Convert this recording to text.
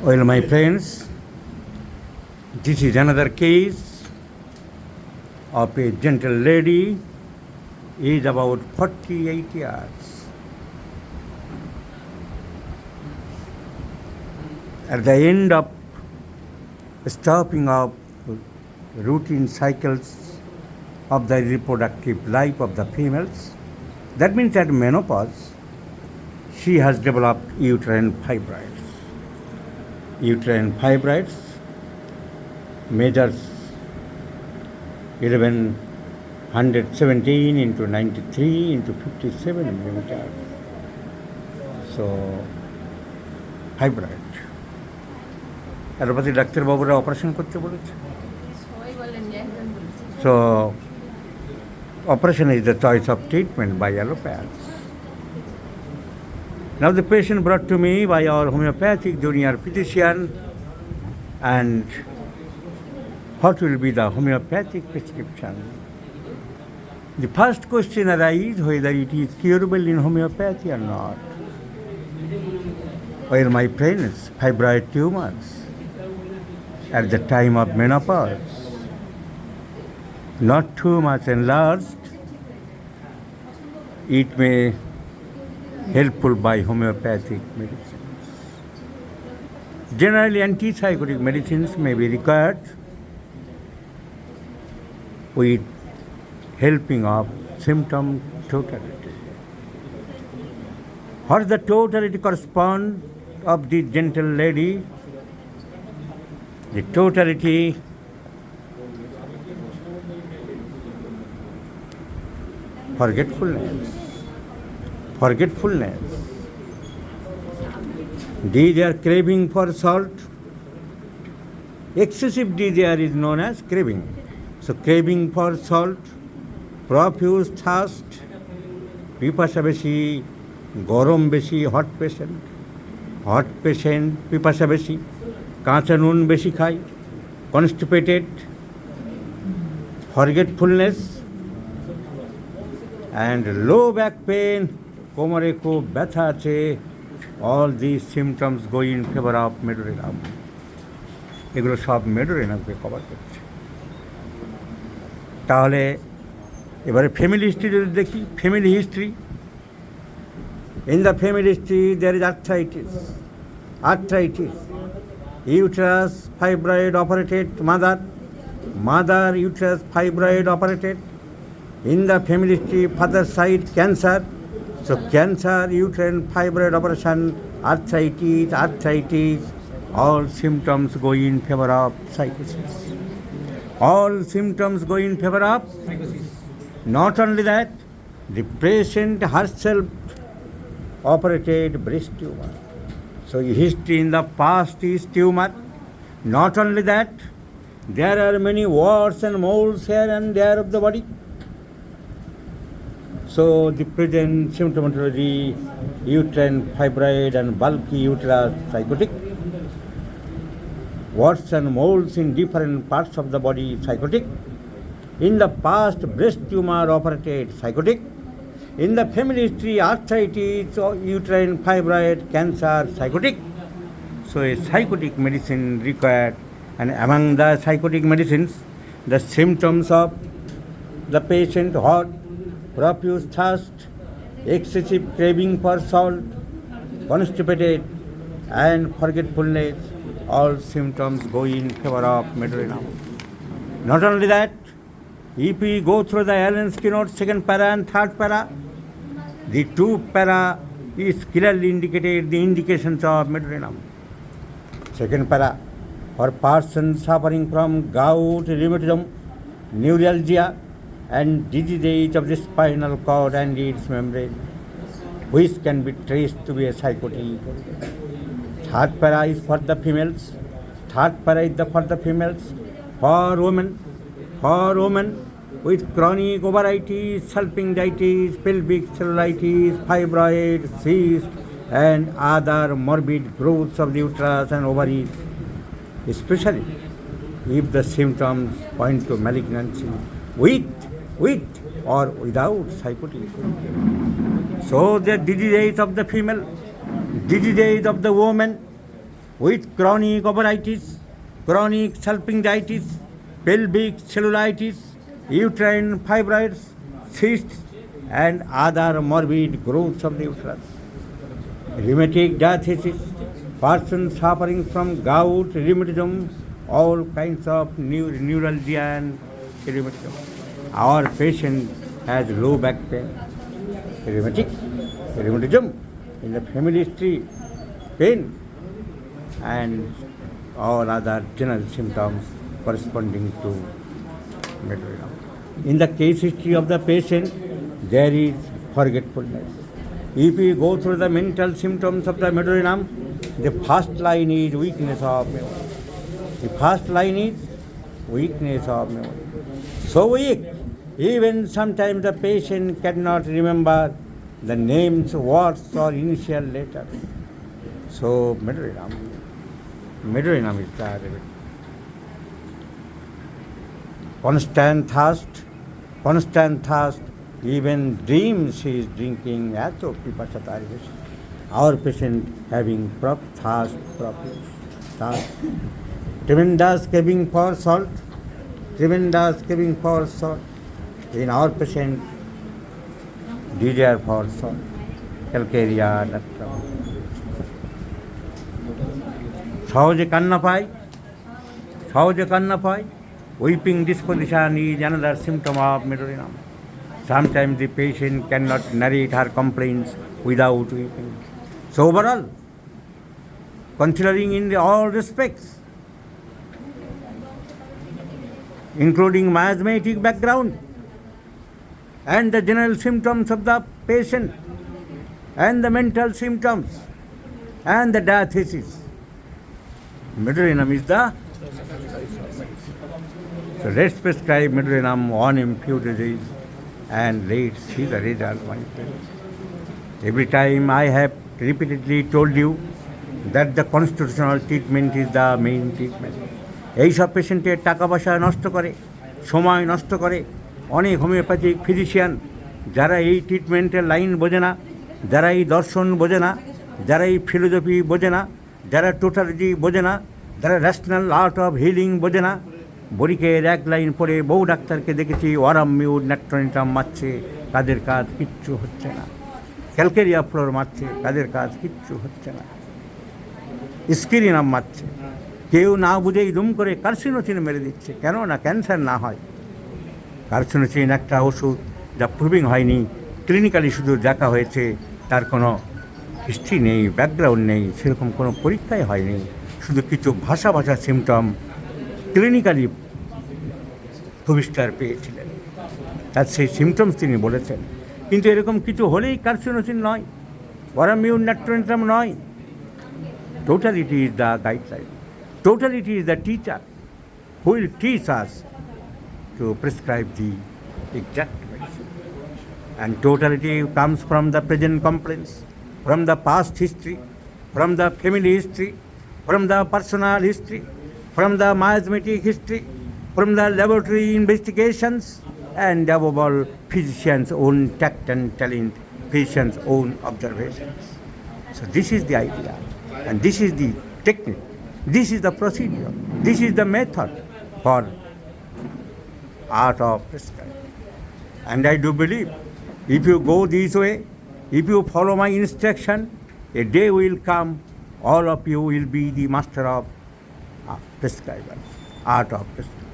Well, my friends, this is another case of a gentle lady, age about 48 years. At the end of stopping of routine cycles of the reproductive life of the females, that means at menopause, she has developed uterine fibroids. Uterine fibroids measures 1117 into 93 into 57 millimeters. So, fibroid. Allopathy ডাক্তারবাবুরা operation করতে বলেছে। So, operation is the choice of treatment by allopaths. Now the patient brought to me by our homeopathic junior physician, and what will be the homeopathic prescription? The first question arises whether it is curable in homeopathy or not. Well, my friends, fibroid tumors at the time of menopause, not too much enlarged, it may helpful by homeopathic medicines. Generally, antipsychotic medicines may be required with helping of symptom totality. What is the totality correspond of the gentle lady? The totality forgetfulness. Desire, craving for salt. Excessive desire is known as craving. So craving for salt, profuse thirst, পিপাসা বেশি, গরম বেশি, hot patient পিপাসা বেশি, কাঁচা নুন বেশি খায়, constipated, forgetfulness, and low back pain, কোমরে খুব ব্যথা আছে, all these symptoms go in favor of medullary. এগুলো সব মেডোরেনামকে কভার করছে। তাহলে এবারে ফ্যামিলি হিস্ট্রি যদি দেখি, family history, in the family history there is arthritis, uterus fibroid operated, mother uterus fibroid operated. In the family history, father side cancer, so cancer, uterine fibroid operation, arthritis, all symptoms go in favor of psychosis. Not only that, the patient herself operated breast tumor. So history in the past is tumor. Not only that, there are many warts and moles here and there of the body. So the present symptomatology, uterine fibroid and bulky uterus psychotic, warts and moles in different parts of the body psychotic, in the past breast tumor operated psychotic, in the family history arthritis, uterine fibroid, cancer psychotic. So a psychotic medicine required, and among the psychotic medicines, the symptoms of the patient hot, profuse thirst, excessive craving for salt, constipated, and forgetfulness, all symptoms go in favor of medullary. Not only that, if we go through the Allen Skinner second para and third para, the two para is clearly indicated the indications of medullary. Second para, for person suffering from gout, rheumatism, neuralgia, and disease of the spinal cord and its membrane, which can be traced to be a psychotic. Third para is for the females. For women with chronic ovaritis, salpingitis, pelvic cellulitis, fibroid, cyst, and other morbid growths of the uterus and ovaries, especially if the symptoms point to malignancy with or without psychotic. So the disease of the female, diseases of the woman with chronic ovaritis, chronic salpingitis, pelvic cellulitis, uterine fibroids, cysts, and other morbid growths of the uterus. Rheumatic diathesis, person suffering from gout, rheumatism, all kinds of neuralgia and rheumatism. Our patient has low back pain, rheumatism, in the family history, pain, and all other general symptoms corresponding to medullary. In the case history of the patient, there is forgetfulness. If we go through the mental symptoms of the medullary, the first line is weakness of memory. The first line is weakness of memory. So weak, even sometimes the patient cannot remember the names, words, or initial letters. So medullary is the constant thirst, even dreams he is drinking, our patient having thirst, tremendous craving for salt, in our patient desire for salt, calcaria, natrum. সহজে কান্না পায়, weeping disposition is another symptom of medullary. Sometimes the patient cannot narrate her complaints without weeping. So overall, considering in all respects, including miasmatic background and the general symptoms of the patient and the mental symptoms and the diathesis, medullary is the. So let's prescribe medullary on in few days and let's see the result, my friends. Every time I have repeatedly told you that the constitutional treatment is the main treatment. এইসব পেশেন্টের টাকা পয়সা নষ্ট করে, সময় নষ্ট করে অনেক হোমিওপ্যাথিক ফিজিশিয়ান, যারা এই ট্রিটমেন্টের লাইন বোঝে না, যারা এই দর্শন বোঝে না, যারা এই ফিলোসফি বোঝে না, যারা টোটালজি বোঝে না, যারা ন্যাশনাল আর্ট অফ হিলিং বোঝে না, বরিকের এক লাইন পড়ে বহু ডাক্তারকে দেখেছি ওয়ারাম মিউট ন্যাট্রনিটাম মারছে, তাদের কাজ কিচ্ছু হচ্ছে না। ক্যালকেরিয়া ফ্লোর মারছে, তাদের কাজ কিচ্ছু হচ্ছে না। স্কিরিনাম মারছে, কেউ না বুঝেই দুম করে কার্সিনোসিন মেরে দিচ্ছে, কেন না ক্যান্সার না হয়। কার্সিনোসিন একটা ওষুধ যা প্রুভিং হয়নি, ক্লিনিক্যালি শুধু দেখা হয়েছে, তার কোনো হিস্ট্রি নেই, ব্যাকগ্রাউন্ড নেই, সেরকম কোনো পরীক্ষাই হয়নি, শুধু কিছু ভাষা সিমটম ক্লিনিক্যালি ভূমিষ্টার পেয়েছিলেন, তার সেই সিমটমস তিনি বলেছেন। কিন্তু এরকম কিছু হলেই কার্সিনোসিন নয়, ওয়ারাম মিউট ন্যাট্রনিটাম নয়। Totality is the guideline, totality is the teacher who will teach us to prescribe the exact medicine. And totality comes from the present complaints, from the past history, from the family history, from the personal history, from the miasmatic history, from the laboratory investigations, and above all, physician's own tact and talent, physician's own observations. So this is the idea, and this is the technique, this is the procedure, this is the method for art of prescribing. And I do believe, if you go this way, if you follow my instruction, a day will come, all of you will be the master of prescriber, art of prescribing.